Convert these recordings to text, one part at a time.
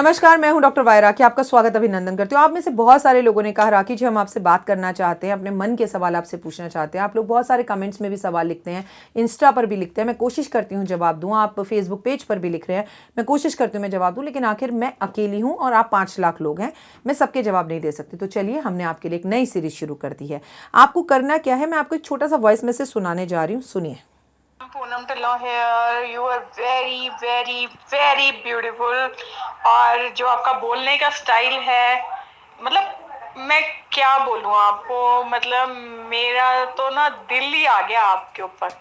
नमस्कार, मैं हूं डॉक्टर वाई राखी। आपका स्वागत अभिनंदन करती हूं। आप में से बहुत सारे लोगों ने कहा राखी जी हम आपसे बात करना चाहते हैं, अपने मन के सवाल आपसे पूछना चाहते हैं। आप लोग बहुत सारे कमेंट्स में भी सवाल लिखते हैं, इंस्टा पर भी लिखते हैं। मैं कोशिश करती हूं जवाब दूं। आप फेसबुक पेज पर भी लिख रहे हैं, मैं कोशिश करती हूं मैं जवाब दूं, लेकिन आखिर मैं अकेली हूं और आप 5 लाख लोग हैं, मैं सबके जवाब नहीं दे सकती। तो चलिए, हमने आपके लिए एक नई सीरीज शुरू कर दी है। आपको करना क्या है, मैं आपको एक छोटा सा वॉइस मैसेज सुनाने जा रही हूँ, सुनिए। Poonam Dhillon here, you are very very very beautiful. और जो आपका बोलने का स्टाइल है, मतलब मैं क्या बोलूँ आपको, मतलब मेरा तो ना दिल ही आ गया आपके ऊपर।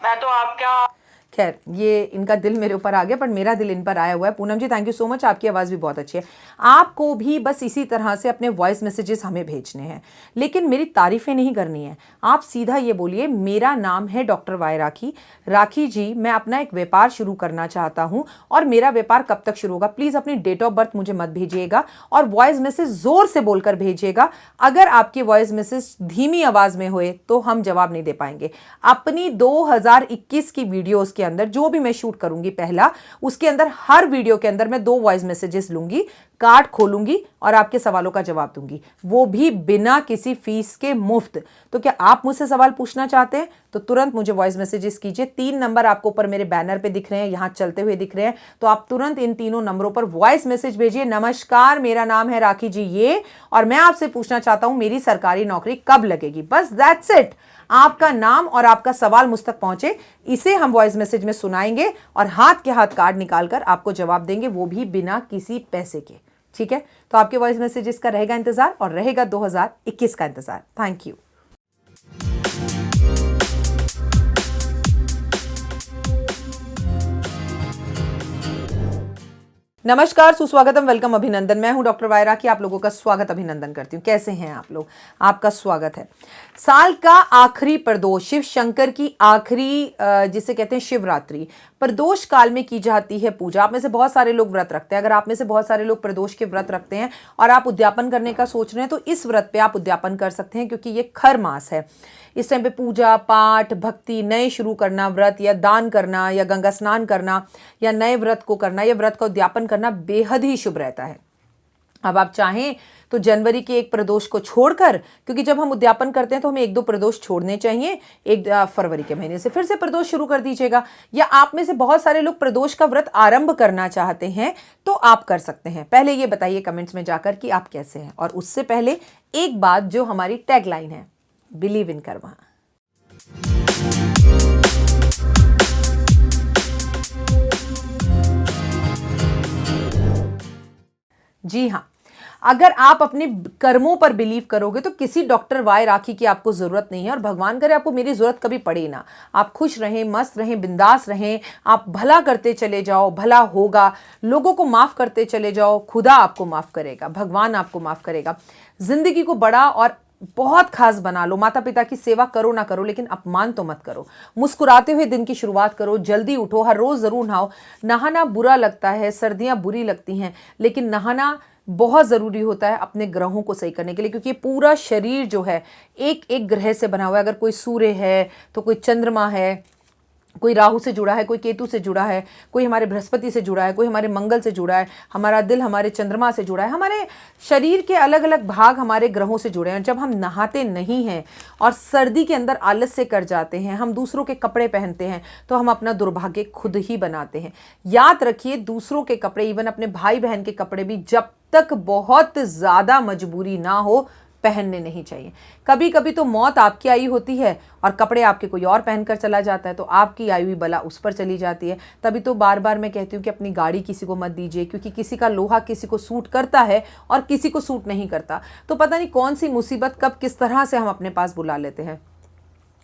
मैं तो आपका खैर, ये इनका दिल मेरे ऊपर आ गया, पर मेरा दिल इन पर आया हुआ है। पूनम जी, थैंक यू सो मच, आपकी आवाज़ भी बहुत अच्छी है। आपको भी बस इसी तरह से अपने वॉइस मैसेजेस हमें भेजने हैं, लेकिन मेरी तारीफ़ें नहीं करनी है। आप सीधा ये बोलिए, मेरा नाम है डॉक्टर वाई राखी। राखी जी, मैं अपना एक व्यापार शुरू करना चाहता हूँ और मेरा व्यापार कब तक शुरू होगा। प्लीज़ अपनी डेट ऑफ बर्थ मुझे मत भेजिएगा और वॉइस मैसेज ज़ोर से बोलकर भेजिएगा। अगर आपकी वॉइस मैसेज धीमी आवाज़ में हुए तो हम जवाब नहीं दे पाएंगे। अपनी 2021 की वीडियोज़ के अंदर जो भी मैं शूट करूंगी पहला, उसके अंदर हर वीडियो के अंदर मैं 2 वॉइस मैसेजेस लूंगी, कार्ड खोलूंगी और आपके सवालों का जवाब दूंगी, वो भी बिना किसी फीस के, मुफ्त। तो क्या आप मुझसे सवाल पूछना चाहते हैं तो तुरंत मुझे वॉइस मैसेजेस कीजिए। 3 नंबर आपको ऊपर मेरे बैनर पे दिख रहे हैं, यहां चलते हुए दिख रहे हैं, तो आप तुरंत इन तीनों नंबरों पर वॉइस मैसेज भेजिए। नमस्कार, मेरा नाम है राखी जी ये, और मैं आपसे पूछना चाहता हूं मेरी सरकारी नौकरी कब लगेगी। बस दैट्स इट। आपका नाम और आपका सवाल मुझ तक पहुंचे, इसे हम वॉइस मैसेज में सुनाएंगे और हाथ के हाथ कार्ड निकालकर आपको जवाब देंगे, वो भी बिना किसी पैसे के। ठीक है, तो आपके वॉइस मैसेजेस का रहेगा इंतजार और रहेगा 2021 का इंतजार। Thank you. नमस्कार, सुस्वागतम, वेलकम, अभिनंदन। मैं हूं डॉक्टर वाई राखी, आप लोगों का स्वागत अभिनंदन करती हूं। कैसे हैं आप लोग? आपका स्वागत है। साल का आखिरी प्रदोष, शिव शंकर की आखिरी जिसे कहते हैं शिवरात्रि, प्रदोष काल में की जाती है पूजा। आप में से बहुत सारे लोग व्रत रखते हैं। अगर आप में से बहुत सारे लोग प्रदोष के व्रत रखते हैं और आप उद्यापन करने का सोच रहे हैं, तो इस व्रत पे आप उद्यापन कर सकते हैं, क्योंकि ये खर मास है। इस टाइम पे पूजा पाठ, भक्ति, नए शुरू करना, व्रत या दान करना या गंगा स्नान करना या नए व्रत को करना या व्रत का उद्यापन करना बेहद ही शुभ रहता है। अब आप चाहें तो जनवरी के एक प्रदोष को छोड़कर, क्योंकि जब हम उद्यापन करते हैं तो हमें 1-2 प्रदोष छोड़ने चाहिए, एक फरवरी के महीने से फिर से प्रदोष शुरू कर दीजिएगा। या आप में से बहुत सारे लोग प्रदोष का व्रत आरंभ करना चाहते हैं तो आप कर सकते हैं। पहले ये बताइए कमेंट्स में जाकर कि आप कैसे हैं। और उससे पहले एक बात जो हमारी टैगलाइन है, बिलीव इन कर्मा। जी हाँ, अगर आप अपने कर्मों पर बिलीव करोगे तो किसी डॉक्टर वाई राखी की आपको जरूरत नहीं है, और भगवान करे आपको मेरी जरूरत कभी पड़े ना। आप खुश रहें, मस्त रहें, बिंदास रहें, आप भला करते चले जाओ, भला होगा। लोगों को माफ करते चले जाओ, खुदा आपको माफ करेगा, भगवान आपको माफ करेगा। जिंदगी को बड़ा और बहुत खास बना लो। माता पिता की सेवा करो ना करो, लेकिन अपमान तो मत करो। मुस्कुराते हुए दिन की शुरुआत करो, जल्दी उठो, हर रोज जरूर नहाओ। नहाना बुरा लगता है, सर्दियां बुरी लगती हैं, लेकिन नहाना बहुत ज़रूरी होता है अपने ग्रहों को सही करने के लिए, क्योंकि पूरा शरीर जो है एक एक ग्रह से बना हुआ है। अगर कोई सूर्य है तो कोई चंद्रमा है, कोई राहु से जुड़ा है, कोई केतु से जुड़ा है, कोई हमारे बृहस्पति से जुड़ा है, कोई हमारे मंगल से जुड़ा है, हमारा दिल हमारे चंद्रमा से जुड़ा है। हमारे शरीर के अलग अलग भाग हमारे ग्रहों से जुड़े हैं। जब हम नहाते नहीं हैं और सर्दी के अंदर आलस्य कर जाते हैं, हम दूसरों के कपड़े पहनते हैं, तो हम अपना दुर्भाग्य खुद ही बनाते हैं। याद रखिए, दूसरों के कपड़े, इवन अपने भाई बहन के कपड़े भी जब तक बहुत ज़्यादा मजबूरी ना हो, पहनने नहीं चाहिए। कभी कभी तो मौत आपकी आई होती है और कपड़े आपके कोई और पहनकर चला जाता है, तो आपकी आई हुई बला उस पर चली जाती है। तभी तो बार बार मैं कहती हूँ कि अपनी गाड़ी किसी को मत दीजिए, क्योंकि किसी का लोहा किसी को सूट करता है और किसी को सूट नहीं करता। तो पता नहीं कौन सी मुसीबत कब किस तरह से हम अपने पास बुला लेते हैं।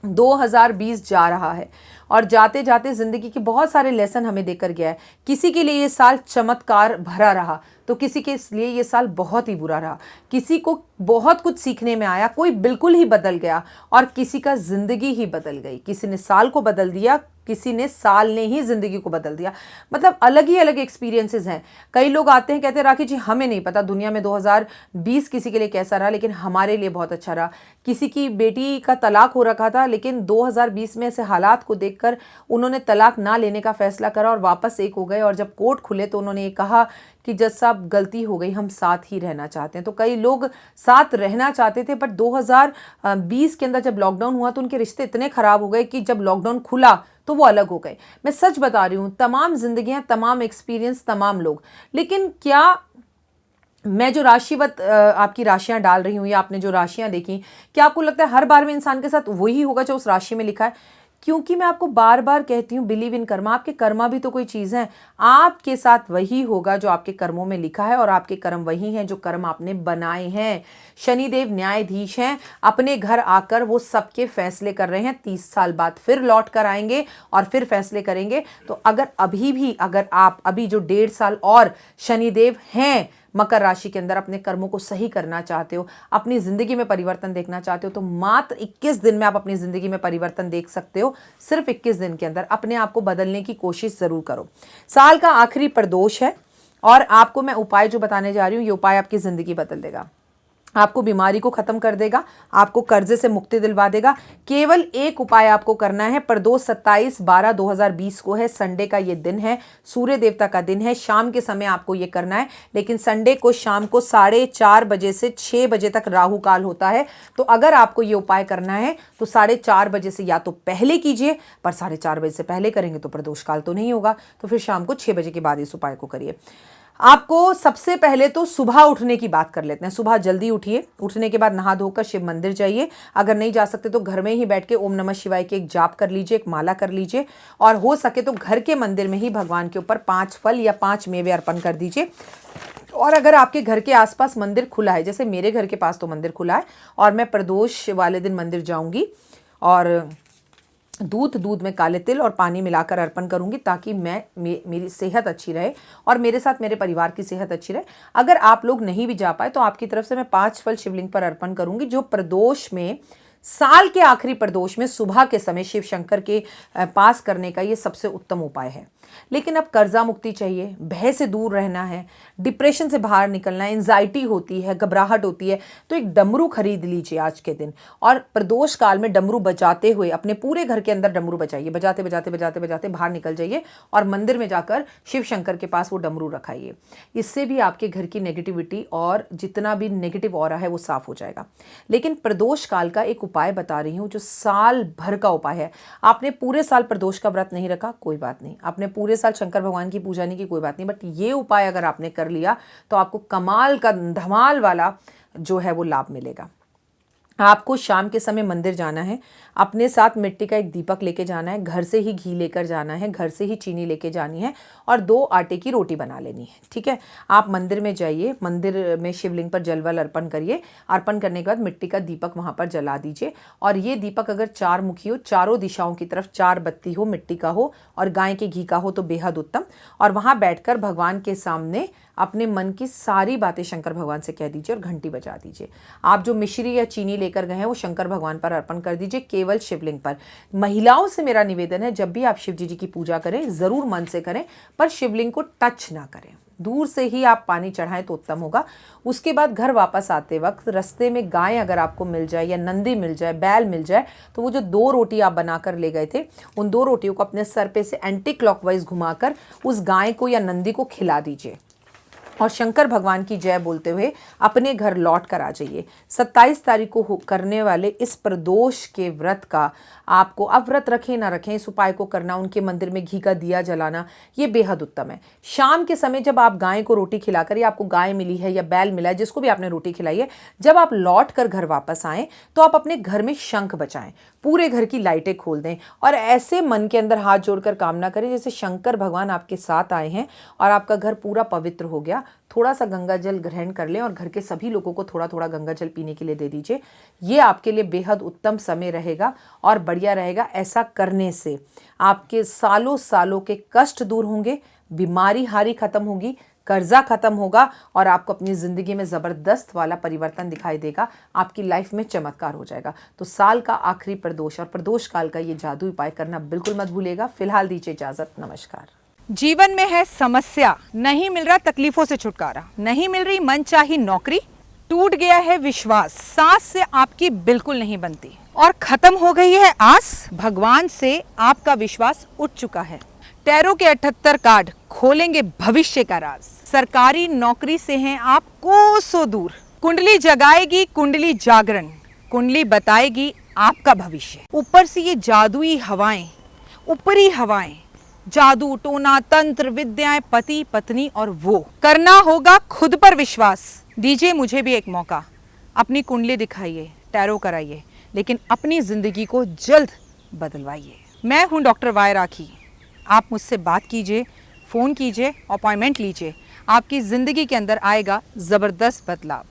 2020 जा रहा है और जाते जाते ज़िंदगी के बहुत सारे लेसन हमें देकर गया है। किसी के लिए ये साल चमत्कार भरा रहा, तो किसी के लिए ये साल बहुत ही बुरा रहा। किसी को बहुत कुछ सीखने में आया, कोई बिल्कुल ही बदल गया, और किसी का ज़िंदगी ही बदल गई। किसी ने साल को बदल दिया, किसी ने साल ने ही ज़िंदगी को बदल दिया। मतलब अलग ही अलग एक्सपीरियंसेस हैं। कई लोग आते हैं, कहते हैं राखी जी हमें नहीं पता दुनिया में 2020 किसी के लिए कैसा रहा, लेकिन हमारे लिए बहुत अच्छा रहा। किसी की बेटी का तलाक हो रखा था, लेकिन 2020 में ऐसे हालात को देखकर उन्होंने तलाक ना लेने का फैसला करा और वापस एक हो गए। और जब कोर्ट खुले तो उन्होंने ये कहा कि जज साहब गलती हो गई, हम साथ ही रहना चाहते हैं। तो कई लोग साथ रहना चाहते थे, बट 2020 के अंदर जब लॉकडाउन हुआ तो उनके रिश्ते इतने खराब हो गए कि जब लॉकडाउन खुला तो वो अलग हो गए। मैं सच बता रही हूँ, तमाम जिंदगियां, तमाम एक्सपीरियंस, तमाम लोग। लेकिन क्या मैं जो राशिवत आपकी राशियां डाल रही हूँ या आपने जो राशियां देखी, क्या आपको लगता है हर बार में इंसान के साथ वही होगा जो उस राशि में लिखा है? क्योंकि मैं आपको बार बार कहती हूँ, बिलीव इन कर्मा। आपके कर्मा भी तो कोई चीज़ है। आपके साथ वही होगा जो आपके कर्मों में लिखा है, और आपके कर्म वही हैं जो कर्म आपने बनाए हैं। शनिदेव न्यायाधीश हैं, अपने घर आकर वो सबके फैसले कर रहे हैं। 30 साल बाद फिर लौट कर आएंगे और फिर फैसले करेंगे। तो अगर आप अभी जो 1.5 साल और शनिदेव हैं मकर राशि के अंदर अपने कर्मों को सही करना चाहते हो, अपनी जिंदगी में परिवर्तन देखना चाहते हो, तो मात्र 21 दिन में आप अपनी जिंदगी में परिवर्तन देख सकते हो। सिर्फ 21 दिन के अंदर अपने आप को बदलने की कोशिश जरूर करो। साल का आखिरी प्रदोष है और आपको मैं उपाय जो बताने जा रही हूँ, ये उपाय आपकी जिंदगी बदल देगा, आपको बीमारी को खत्म कर देगा, आपको कर्जे से मुक्ति दिलवा देगा। केवल एक उपाय आपको करना है। प्रदोष 27/12/2020 को है, संडे का ये दिन है, सूर्य देवता का दिन है। शाम के समय आपको ये करना है, लेकिन संडे को शाम को 4:30 बजे से 6 बजे तक राहु काल होता है। तो अगर आपको ये उपाय करना है तो 4:30 बजे से या तो पहले कीजिए, पर 4:30 बजे से पहले करेंगे तो प्रदोष काल तो नहीं होगा, तो फिर शाम को 6 बजे के बाद इस उपाय को करिए। आपको सबसे पहले तो सुबह उठने की बात कर लेते हैं। सुबह जल्दी उठिए, उठने के बाद नहा धोकर शिव मंदिर जाइए। अगर नहीं जा सकते तो घर में ही बैठ के ओम नमः शिवाय के एक जाप कर लीजिए, एक माला कर लीजिए, और हो सके तो घर के मंदिर में ही भगवान के ऊपर 5 फल या 5 मेवे अर्पण कर दीजिए। और अगर आपके घर के आसपास मंदिर खुला है, जैसे मेरे घर के पास तो मंदिर खुला है और मैं प्रदोष वाले दिन मंदिर जाऊंगी और दूध में काले तिल और पानी मिलाकर अर्पण करूंगी, ताकि मेरी सेहत अच्छी रहे और मेरे साथ मेरे परिवार की सेहत अच्छी रहे। अगर आप लोग नहीं भी जा पाए तो आपकी तरफ से मैं 5 फल शिवलिंग पर अर्पण करूंगी, जो प्रदोष में, साल के आखिरी प्रदोष में सुबह के समय शिव शंकर के पास करने का ये सबसे उत्तम उपाय है। लेकिन अब कर्जा मुक्ति चाहिए, भय से दूर रहना है, डिप्रेशन से बाहर निकलना है, एंजाइटी होती है, घबराहट होती है, तो एक डमरू खरीद लीजिए आज के दिन, और प्रदोष काल में डमरू बजाते हुए अपने पूरे घर के अंदर डमरू बजाइए। बजाते बजाते बजाते बजाते बाहर निकल जाइए और मंदिर में जाकर शिव शंकर के पास वो डमरू रखाइए। इससे भी आपके घर की नेगेटिविटी और जितना भी नेगेटिव ऑरा है वो साफ हो जाएगा। लेकिन प्रदोष काल का एक उपाय बता रही हूँ जो साल भर का उपाय है। आपने पूरे साल प्रदोष का व्रत नहीं रखा, कोई बात नहीं, आपने पूरे साल शंकर भगवान की पूजा नहीं की, कोई बात नहीं, बट ये उपाय अगर आपने कर लिया तो आपको कमाल का, धमाल वाला जो है वो लाभ मिलेगा। आपको शाम के समय मंदिर जाना है, अपने साथ मिट्टी का एक दीपक लेके जाना है, घर से ही घी लेकर जाना है, घर से ही चीनी लेके जानी है, और 2 आटे की रोटी बना लेनी है, ठीक है। आप मंदिर में जाइए, मंदिर में शिवलिंग पर जलवल अर्पण करिए। अर्पण करने के बाद मिट्टी का दीपक वहाँ पर जला दीजिए, और ये दीपक अगर 4 मुखी हो, चारों दिशाओं की तरफ 4 बत्ती हो, मिट्टी का हो और गाय के घी का हो तो बेहद उत्तम। और वहाँ बैठकर भगवान के सामने अपने मन की सारी बातें शंकर भगवान से कह दीजिए और घंटी बजा दीजिए। आप जो मिश्री या चीनी लेकर गए हैं वो शंकर भगवान पर अर्पण कर दीजिए, केवल शिवलिंग पर। महिलाओं से मेरा निवेदन है, जब भी आप शिव जी की पूजा करें जरूर मन से करें, पर शिवलिंग को टच ना करें, दूर से ही आप पानी चढ़ाएं तो उत्तम होगा। उसके बाद घर वापस आते वक्त रास्ते में गाय अगर आपको मिल जाए या नंदी मिल जाए, बैल मिल जाए, तो वो जो 2 रोटी आप बनाकर ले गए थे, उन 2 रोटियों को अपने सर पे से एंटी क्लॉकवाइज घुमाकर उस गाय को या नंदी को खिला दीजिए और शंकर भगवान की जय बोलते हुए अपने घर लौट कर आ जाइए। 27 तारीख को करने वाले इस प्रदोष के व्रत का आपको, अब व्रत रखें ना रखें, इस उपाय को करना, उनके मंदिर में घी का दिया जलाना, ये बेहद उत्तम है। शाम के समय जब आप गाय को रोटी खिलाकर, या आपको गाय मिली है या बैल मिला है, जिसको भी आपने रोटी खिलाई है, जब आप लौट कर घर वापस आएँ तो आप अपने घर में शंख बजाएं, पूरे घर की लाइटें खोल दें और ऐसे मन के अंदर हाथ जोड़कर कामना करें जैसे शंकर भगवान आपके साथ आए हैं और आपका घर पूरा पवित्र हो गया। थोड़ा सा गंगा जल ग्रहण कर लें और घर के सभी लोगों को थोड़ा थोड़ा गंगा जल पीने के लिए दे दीजिए। ये आपके लिए बेहद उत्तम समय रहेगा और बढ़िया रहेगा। ऐसा करने से आपके सालों सालों के कष्ट दूर होंगे, बीमारी हारी खत्म होगी, कर्जा खत्म होगा और आपको अपनी ज़िंदगी में ज़बरदस्त वाला परिवर्तन दिखाई देगा। आपकी लाइफ में चमत्कार हो जाएगा। तो साल का आखिरी प्रदोष और प्रदोष काल का ये जादू उपाय करना बिल्कुल मत भूलिएगा। फिलहाल दीजिए इजाज़त, नमस्कार। जीवन में है समस्या, नहीं मिल रहा तकलीफों से छुटकारा, नहीं मिल रही मनचाही नौकरी, टूट गया है विश्वास, सांस से आपकी बिल्कुल नहीं बनती और खत्म हो गई है आस, भगवान से आपका विश्वास उठ चुका है, टैरो के 78 कार्ड खोलेंगे भविष्य का राज। सरकारी नौकरी से हैं आप कोसों दूर। कुंडली जगाएगी कुंडली जागरण, कुंडली बताएगी आपका भविष्य। ऊपर से ये जादुई हवाएं, ऊपरी हवाएं, जादू टोना तंत्र विद्याएं, पति पत्नी और वो। करना होगा खुद पर विश्वास। दीजिए मुझे भी एक मौका, अपनी कुंडली दिखाइए, टैरो कराइए, लेकिन अपनी जिंदगी को जल्द बदलवाइए। मैं हूं डॉक्टर वाई राखी। आप मुझसे बात कीजिए, फ़ोन कीजिए, अपॉइंटमेंट लीजिए। आपकी ज़िंदगी के अंदर आएगा ज़बरदस्त बदलाव।